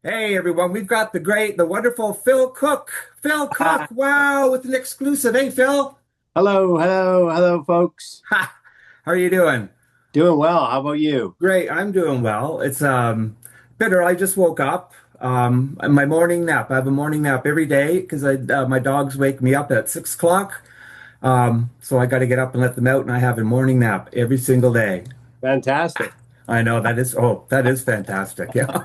Hey everyone, we've got the great, the wonderful Phil Cook. Phil Cook, wow, with an exclusive. Hey Phil. Hello, hello, hello, folks. Ha! How are you doing? Doing well. How about you? Great, I'm doing well. It's bitter. I just woke up. My morning nap. I have a morning nap every day because I my dogs wake me up at 6 o'clock. So I got to get up and let them out, and I have a morning nap every single day. Fantastic. I know that is fantastic. Yeah.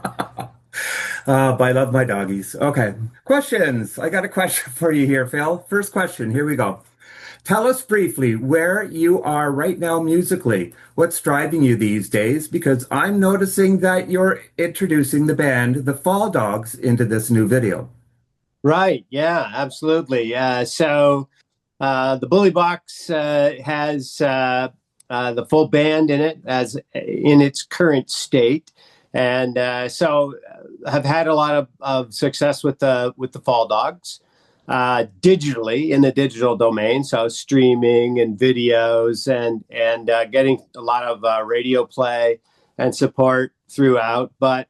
But I love my doggies. Okay. Questions. I got a question for you here, Phil. First question. Here we go. Tell us briefly where you are right now musically. What's driving you these days? Because I'm noticing that you're introducing the band, the Fall Dogs, into this new video. Right. Yeah, absolutely. The Bully Box has the full band in it as in its current state, and have had a lot of success with the Fall Dogs digitally in the digital domain. So streaming and videos and getting a lot of radio play and support throughout, but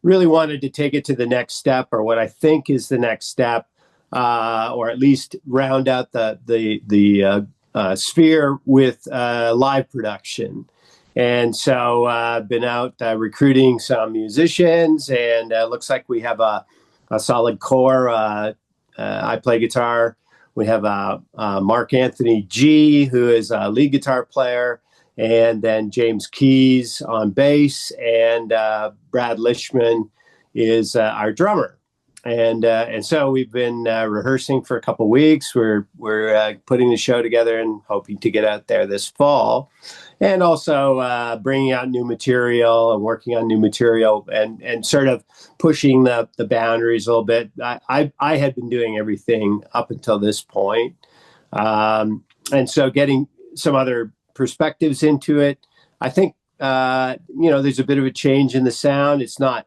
really wanted to take it to the next step, or what I think is the next step, or at least round out the sphere with live production. And so I've been out recruiting some musicians, and looks like we have a solid core. I play guitar. We have 𝐷𝐸𝐴𝐼𝐸, who is a lead guitar player, and then James Keys on bass, and Brad Lishman is our drummer. And so we've been rehearsing for a couple weeks. We're putting the show together and hoping to get out there this fall, and also bringing out new material and working on new material, and sort of pushing the boundaries a little bit. I had been doing everything up until this point, and so getting some other perspectives into it. I think there's a bit of a change in the sound. It's not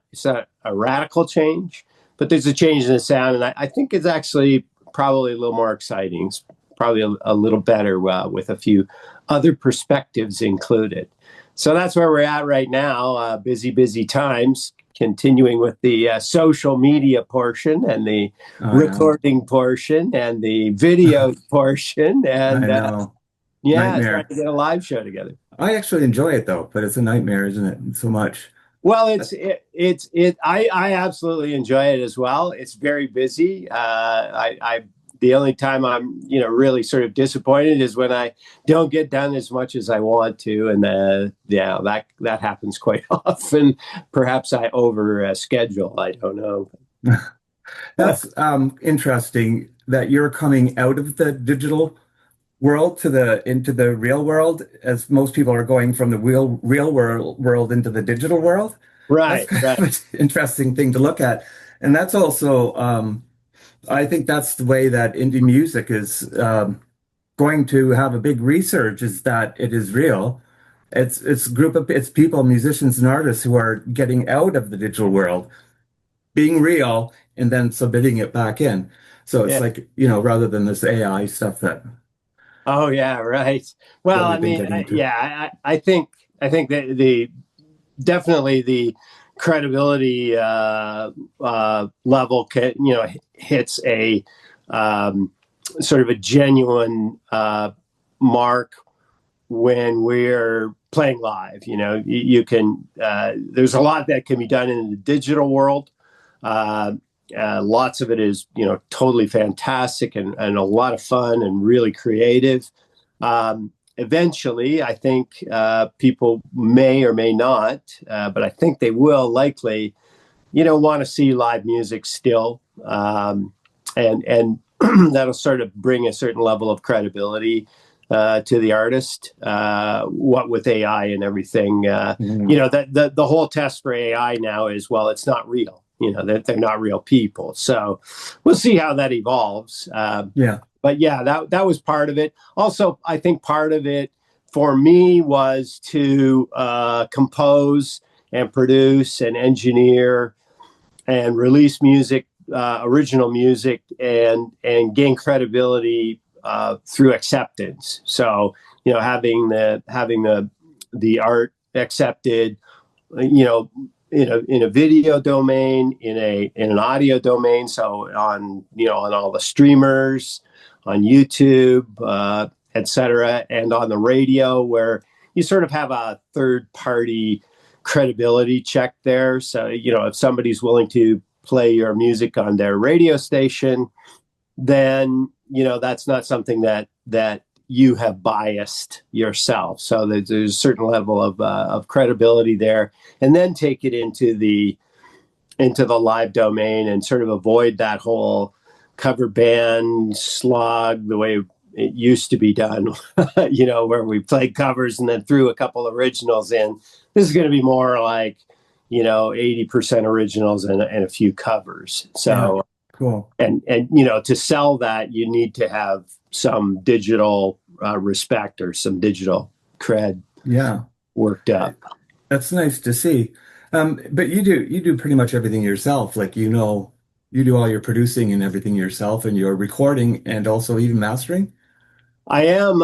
a radical change, but there's a change in the sound, and I think it's actually probably a little more exciting. It's probably a little better with a few other perspectives included. So that's where we're at right now. Busy times. Continuing with the social media portion and the Oh, I know. recording portion and the video portion, I and know. yeah, trying Nightmare. to get a live show together. I actually enjoy it though, but it's a nightmare, isn't it? So much. Well, I absolutely enjoy it as well. It's very busy. I the only time I'm really sort of disappointed is when I don't get done as much as I want to, and yeah, that happens quite often. Perhaps I over schedule. I don't know. That's interesting that you're coming out of the digital world to the into the real world, as most people are going from the real world into the digital world. That's Right, kind right. of an interesting thing to look at. And that's also I think that's the way that indie music is going to have a big resurge, is that it is real. It's people, musicians and artists who are getting out of the digital world, being real, and then submitting it back in. So it's Yeah. like, rather than this AI stuff Oh, yeah, right. that Well, I we've been mean, getting into. yeah, I think that the definitely the credibility level hits a sort of a genuine mark when we're playing live. You can there's a lot that can be done in the digital world. Uh, Lots of it is totally fantastic, and a lot of fun and really creative. Eventually, I think people may or may not, but I think they will likely, want to see live music still, and that'll sort of bring a certain level of credibility to the artist. What with AI and everything, Mhm. that the whole test for AI now is, well, it's not real. That they're not real people. So we'll see how that evolves. Yeah. But yeah, that was part of it. Also, I think part of it for me was to compose and produce and engineer and release music, original music, and gain credibility through acceptance. So having the art accepted, you know in a video domain, in an audio domain. So on on all the streamers, on YouTube, etc., and on the radio, where you sort of have a third party credibility check there. So if somebody's willing to play your music on their radio station, then that's not something that you have biased yourself. So there's a certain level of credibility there, and then take it into the live domain and sort of avoid that whole cover band slog the way it used to be done, where we played covers and then threw a couple originals in. This is going to be more like 80% originals and a few covers. So Yeah. Cool. And to sell that, you need to have some digital respect or some digital cred worked up. That's nice to see. But you do pretty much everything yourself. Like, you do all your producing and everything yourself, and your recording and also even mastering. I am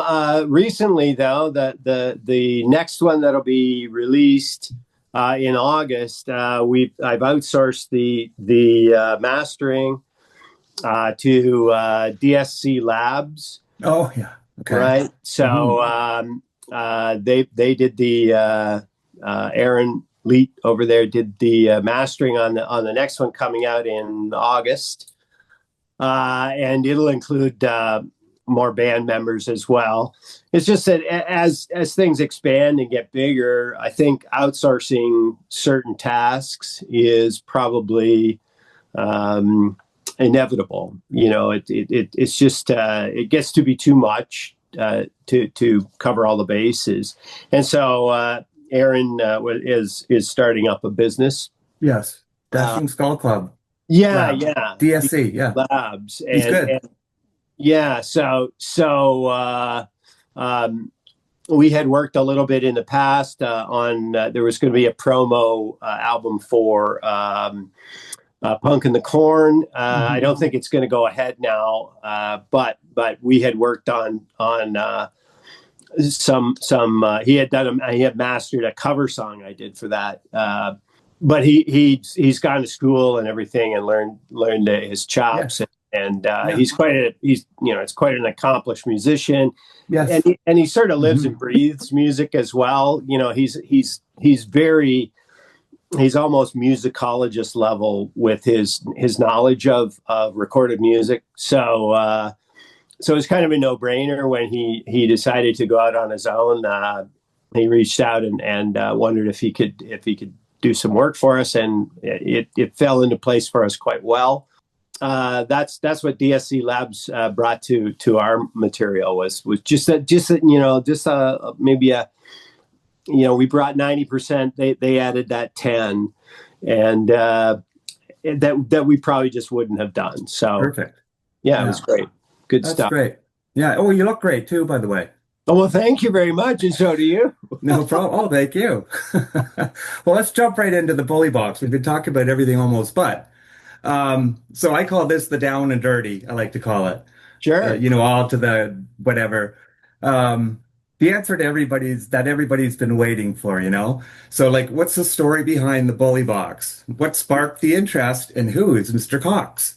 recently, though, the next one that'll be released in August. I've outsourced the mastering to DSC Labs. Oh yeah, okay. Right. So they did the Aaron Leet over there did the mastering on the next one coming out in August, and it'll include more band members as well. It's just that as things expand and get bigger, I think outsourcing certain tasks is probably inevitable. It's just it gets to be too much to cover all the bases, and so Aaron is starting up a business. Yes, Dashing Skull Club. Yeah, Labs. yeah, DSC. Yeah, Labs. He's good. Yeah, so we had worked a little bit in the past on there was going to be a promo album for Punk in the Corn. I don't think it's going to go ahead now, but we had worked on some he had mastered a cover song I did for that. But he's gone to school and everything and learned his chops. Yes. And he's quite an accomplished musician. Yes. And he sort of lives and breathes music as well. He's almost musicologist level with his knowledge of recorded music. So it's kind of a no-brainer when he decided to go out on his own. He reached out and wondered if he could do some work for us, and it fell into place for us quite well. That's what DSC Labs brought to our material was just maybe we brought 90%. They added that 10, and that we probably just wouldn't have done. So perfect. Yeah, it was great. Good That's stuff. Great. Yeah. Oh, you look great too, by the way. Oh, well, thank you very much, and so do you. No problem. Oh, thank you. Well, let's jump right into the bully box. We've been talking about everything almost, but so I call this the down and dirty. I like to call it. Sure. All to the whatever. The answer to everybody's been waiting for. So, like, what's the story behind the bully box? What sparked the interest, and who is Mr. Cox?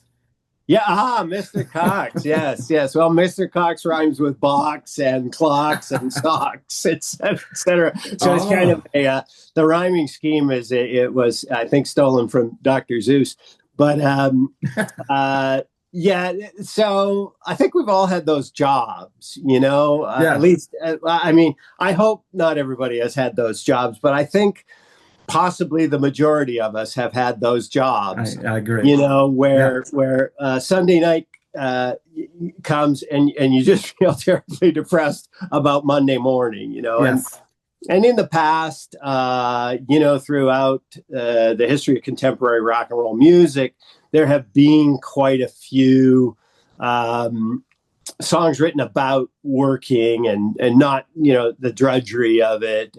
Yeah, Mr. Cox. Yes. Well, Mr. Cox rhymes with box and clocks and socks, et cetera. So it's kind of the rhyming scheme it was, I think, stolen from Dr. Seuss. But yeah, so I think we've all had those jobs, at least. I mean, I hope not everybody has had those jobs, but I think possibly the majority of us have had those jobs. I agree. Where Sunday night comes and you just feel terribly depressed about Monday morning, Yes. And in the past, throughout the history of contemporary rock and roll music, there have been quite a few songs written about working and not, the drudgery of it.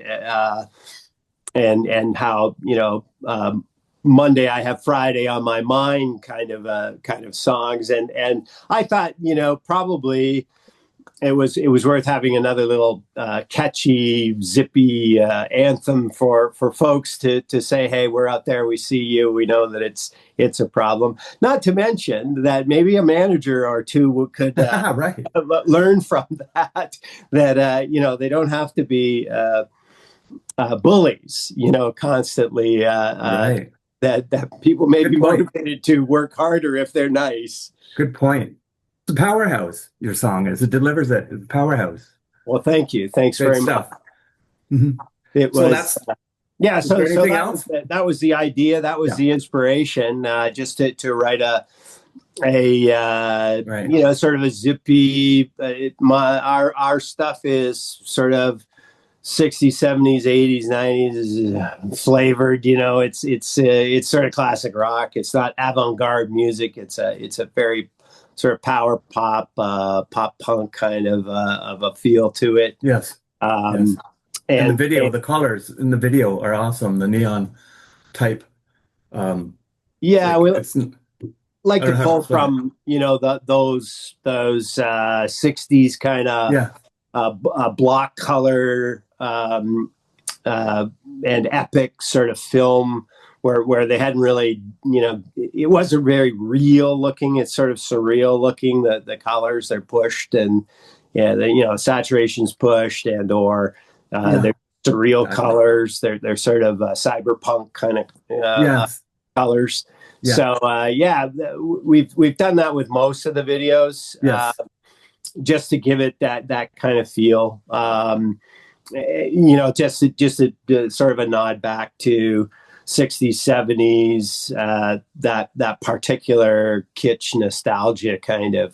And how Monday I have Friday on my mind kind of songs, and I thought probably it was worth having another little catchy, zippy anthem for folks to say, hey, we're out there, we see you, we know that it's a problem. Not to mention that maybe a manager or two could right. learn from that. That they don't have to be bullies, constantly. Right. That people may Good be point. motivated to work harder if they're nice. Good point. It's a powerhouse, your song is. It delivers it. It's a powerhouse. Well, thank you. Thanks Good very stuff. much. Mhm. It So was, that's yeah. So, there so anything that else? that was the idea. That was Yeah. the inspiration, just to write a Right. sort of a zippy. Our stuff is sort of 60s, 70s, 80s, 90s flavored. It's sort of classic rock. It's not avant-garde music. It's a very sort of power pop, pop punk kind of a feel to it. Yes. Um, And the video, the colors in the video are awesome. The neon type. Yeah, like, we it's, like I to don't know how to pull explain it. from those 60s kind of Yeah. block color and epic sort of film where they hadn't really, it wasn't very real looking. It's sort of surreal looking. The colors, they're pushed, and saturation's pushed, and or they're surreal Exactly. colors. They're sort of cyberpunk kind of Yes. colors. Yeah. So we've done that with most of the videos, Yes. just to give it that kind of feel. Just a sort of a nod back to 60s, 70s, that particular kitsch nostalgia kind of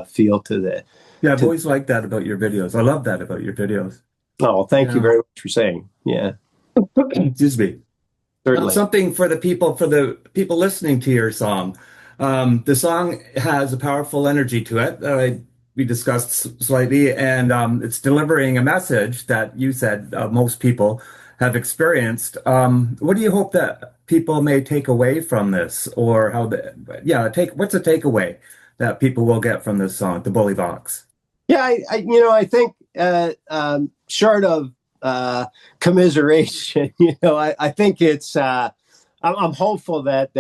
feel to the. Yeah, I've always liked that about your videos. I love that about your videos. Oh, thank you very much for saying. Yeah, Excuse me. certainly. Something for the people listening to your song. The song has a powerful energy to it. We discussed slightly, and it's delivering a message that you said most people have experienced. What do you hope that people may take away from this, or what's a takeaway that people will get from this song, The Bully Box? Yeah, I think short of commiseration, I think it's. I'm hopeful that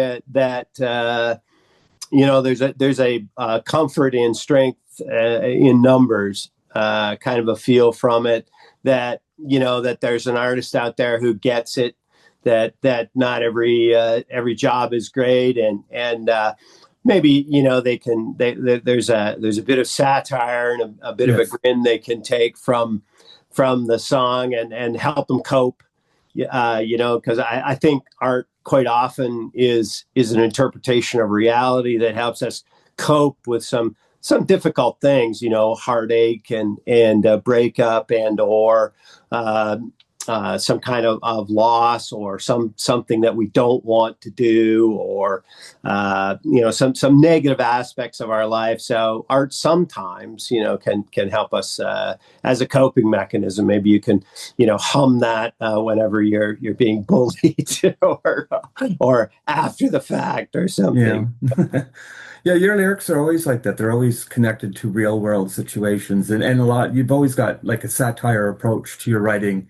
there's a comfort and strength in numbers, kind of a feel from it that that there's an artist out there who gets it, that not every job is great, and maybe there's a bit of satire and a bit of a grin they can take from the song and help them cope. Because I think art quite often is an interpretation of reality that helps us cope with some difficult things, heartache and breakup and or some kind of loss, or something that we don't want to do, or some negative aspects of our life. So art sometimes can help us as a coping mechanism. Maybe you can hum that whenever you're being bullied or after the fact or something. Yeah. Yeah, your lyrics are always like that. They're always connected to real world situations, and you've always got like a satire approach to your writing,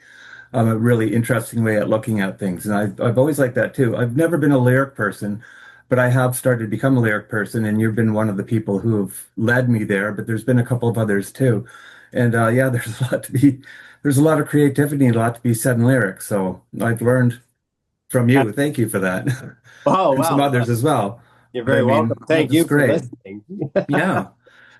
a really interesting way at looking at things. And I've always liked that too. I've never been a lyric person, but I have started to become a lyric person, and you've been one of the people who have led me there, but there's been a couple of others too. And there's a lot of creativity and a lot to be said in lyrics. So I've learned from you. Thank you for that. Oh, And wow. some others as well. You're very welcome. Thank you for listening. Yeah.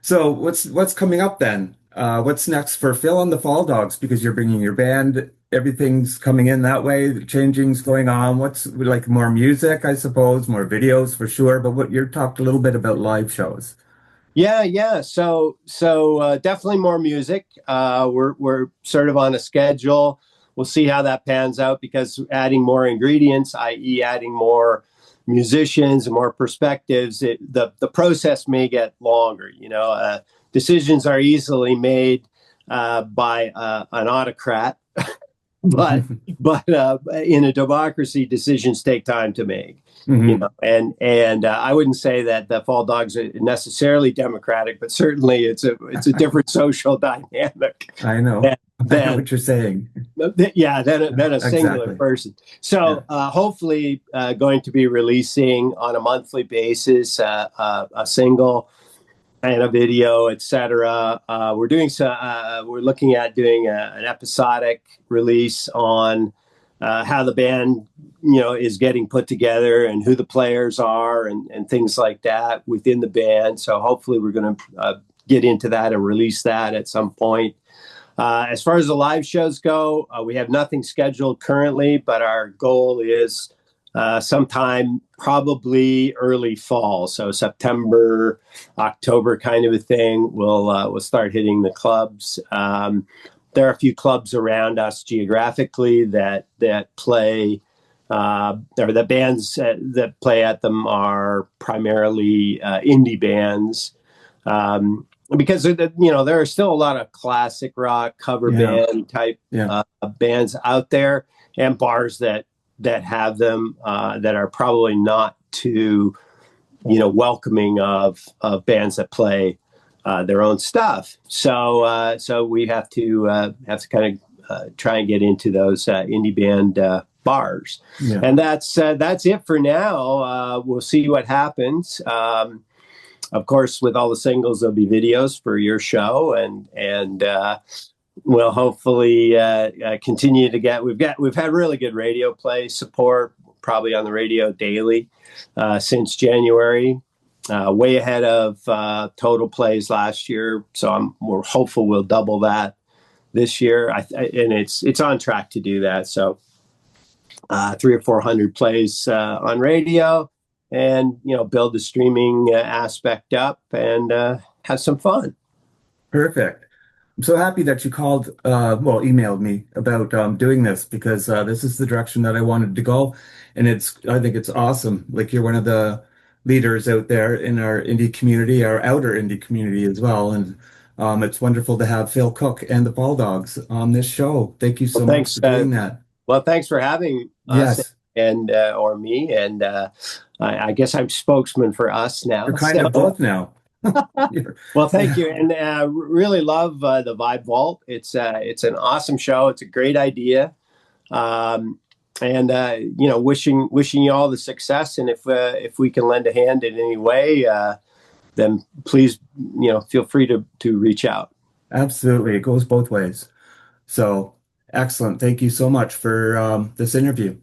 So what's coming up then? What's next for Phil and the Fall Dogs? Because you're bringing your band, everything's coming in that way, the changing's going on. What's like more music, I suppose, more videos for sure. But you talked a little bit about live shows. Yeah. So definitely more music. We're sort of on a schedule. We'll see how that pans out, because adding more ingredients, i.e., adding more musicians and more perspectives, the process may get longer. Decisions are easily made by an autocrat but in a democracy, decisions take time to make. Mhm. And I wouldn't say that the fall dogs are necessarily democratic, but certainly it's a different social dynamic I know. than, I know what you're saying. than a singular Exactly. person. So hopefully going to be releasing on a monthly basis a single and a video, etc. We're looking at doing an episodic release on how the band, is getting put together and who the players are and things like that within the band. So hopefully we're going to get into that and release that at some point. As far as the live shows go, we have nothing scheduled currently, but our goal is sometime probably early fall, so September, October kind of a thing. We'll start hitting the clubs. There are a few clubs around us geographically that play, or the bands that play at them are primarily indie bands. Because there are still a lot of classic rock cover band type bands out there, and bars that have them that are probably not too welcoming of bands that play their own stuff. So we have to kind of try and get into those indie band bars, and that's it for now. We'll see what happens. Of course, with all the singles, there'll be videos for your show, and we'll hopefully continue to get. We've had really good radio play support, probably on the radio daily since January, way ahead of total plays last year. So we're hopeful we'll double that this year, and it's on track to do that. So 300 or 400 plays on radio. And build the streaming aspect up and have some fun. Perfect. I'm so happy that you emailed me about doing this, because this is the direction that I wanted to go, and I think it's awesome. Like, you're one of the leaders out there in our indie community, our outer indie community as well, and it's wonderful to have Phil Cook and the Fall Dogs on this show. Thank you so much for doing that. Well, thanks for having us and or me, and I guess I'm spokesman for us now. You're kind of both now. Well, thank you, and really love the Vibe Vault. It's an awesome show. It's a great idea, and wishing you all the success. And if we can lend a hand in any way, then please feel free to reach out. Absolutely, it goes both ways. So excellent. Thank you so much for this interview.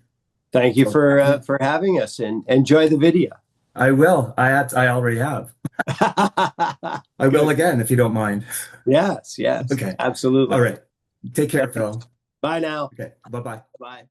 Thank you for having us, and enjoy the video. I will. I already have. I will again, if you don't mind. Yes. Okay. Absolutely. All right. Take care, Phil. Bye now. Okay. Bye-bye. Bye.